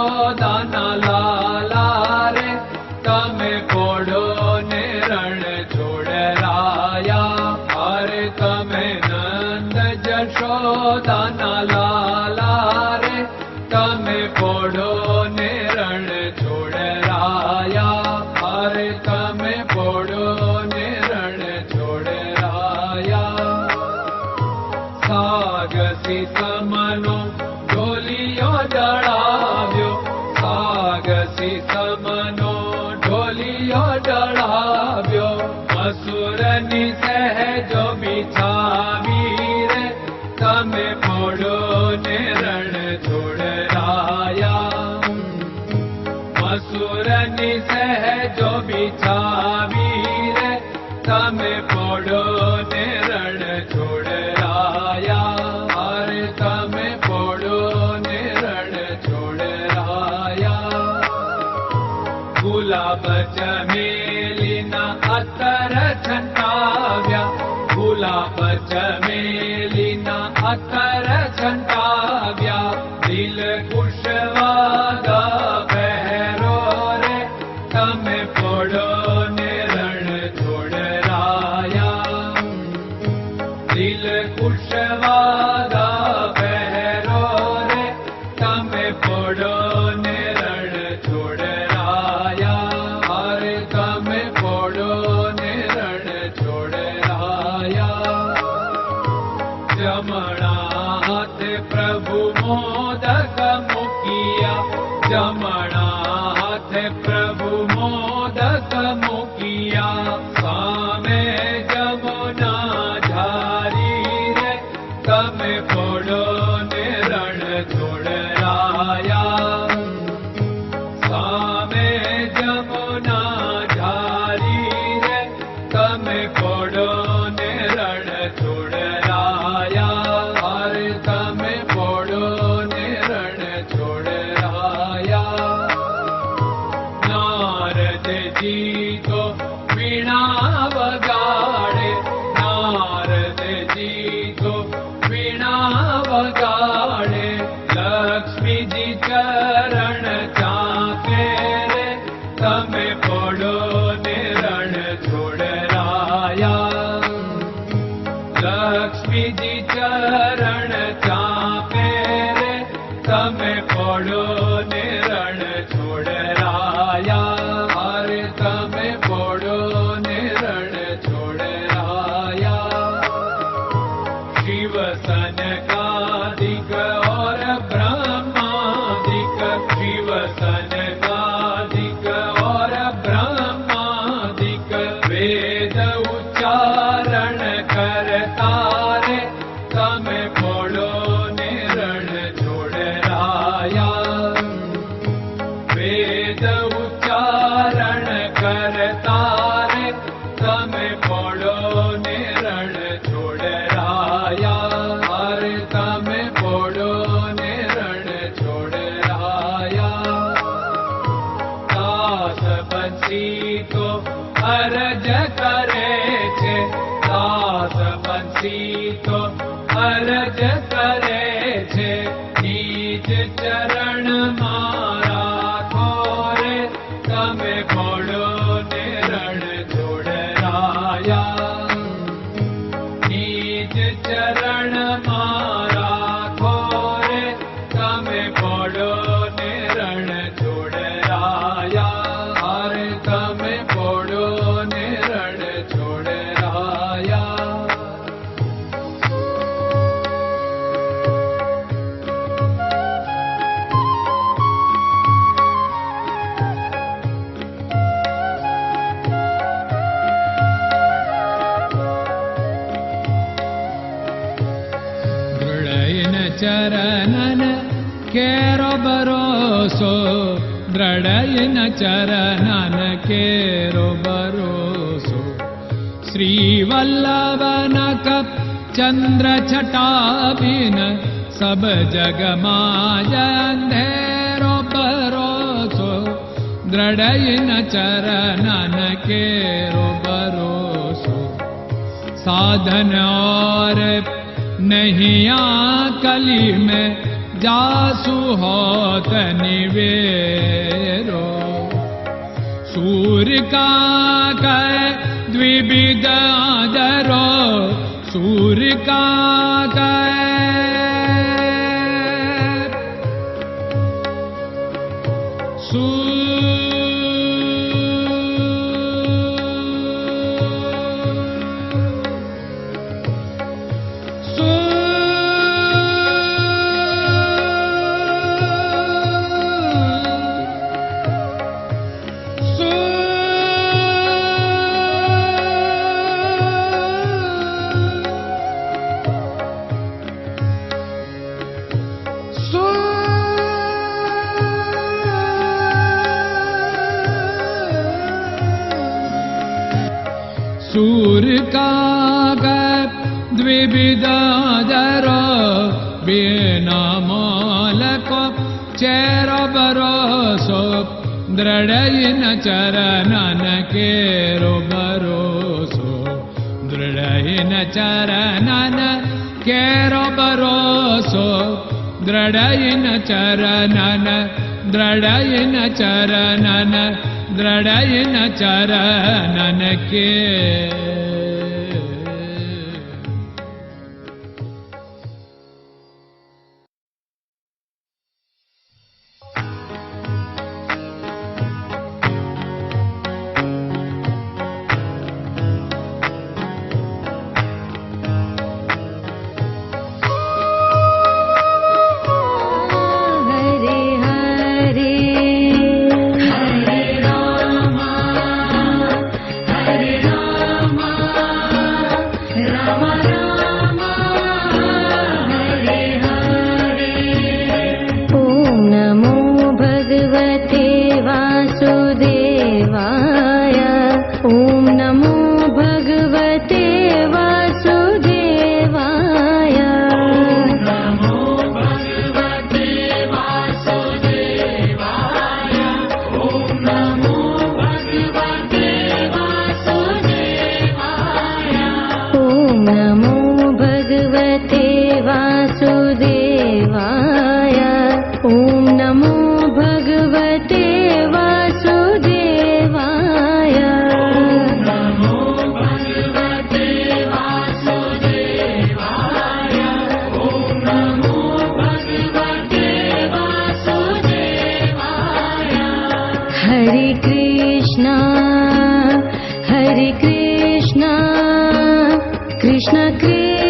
જશોદાના લાલા રે તમે પોડો ને રણ છોડરાયા. અરે તમે નંદ જશોદાના લાલા રે તમે પોડો ને રણ છોડરાયા. અરે તમે પોડો ને રણ છોડરાયા. સાગસી સમનો ઢોલિયો ડળાવ્યો, સાગસી સમનો ઢોલિયો ડળાવ્યો. મસૂરની સહેજો બિછાવી રે તમે પોડો ને રણ છોડરાયા. મસૂરની સહેજો બિછાવી રે તમે પોડો ને રણ છોડરાયા. અરે તમે પોડો ને રણ છોડરાયા. ગુલાબ ચમેલીના અત્તર છંટાવ્યા, ગુલાબ ચમેલીના અત્તર છંટાવ્યા. દિલ કુશવાદા પહેરો રે તમે પોડો ને રણ છોડરાયા. દિલ કુશવાદા પહેરો રે તમે પોડો ને રણ છોડરાયા. અરે તમે પોડો ને રણ છોડરાયા. જમણા હાથે પ્રભુ મોદક મૂકિયા, જમણા હાથે પ્રભુ મોદક મૂકિયા. સામે જમુના ઝારી રે તમે પોડો ને રણ છોડરાયા. સામે જમુના ઝારી રે તમે પોડો ને રણ છોડરાયા. અરે તમે પોડો ને રણ છોડરાયા. નારદજી તો વીણા વગાડે, નારદજી તો વીણા વગાડે. લક્ષ્મીજી ચરણ ચાકે રે તમે પોડો ને રણ છોડરાયા. લક્ષ્મીજી ચરણ ચાપે રે તમે પોડો ને રણ છોડરાયા. અરે તમે પોડો ને રણ છોડરાયા. શિવ સનકાદિક और ब्रह्मादिक, शिव सनकादिक और ब्रह्मादिक. वेद उच्चारण करता रे તમે પોડો ને રણ છોડરાયા. વેદ ઉચ્ચારણ કરતા રે તમે પોડો ને રણ છોડરાયા. અરે તમે પોડો ને રણ છોડરાયા. દાસ બંસી તો અરજ કરે છે, દાસ બંસી તો અરજ કરે છે. નીચ ચરણ મારા ખોરે તમે પોડો ને રણ છોડરાયા. નીચ ચરણ મારા ખોરે તમે પોડો ને રણ છોડરાયા. અરે તમે પોડો ને રણ છોડરાયા. ચરણન કેરો ભરોસો, દ્રઢયન ચરણન કેરો ભરોસો. શ્રી વલ્લભન કપ ચંદ્ર છટાબિન સબ જગમાં અંધેરો ભરોસો. દ્રઢયન ચરણન કેરો ભરોસો. साधन और नहीं कली में जासु होत निवेरो। सूर्य का कै द्विविध आदरो, सूर्य का सूर्य का द्विविधादरो, बिना मोल को चेर भरोसो, दृढ़ चरणन केरो भरोसो, दृढ़ चरणन केरो भरोसो, दृढ़ चरणन, दृढ़ चरणन, दृढ़ चरणन के। Krishna Krishna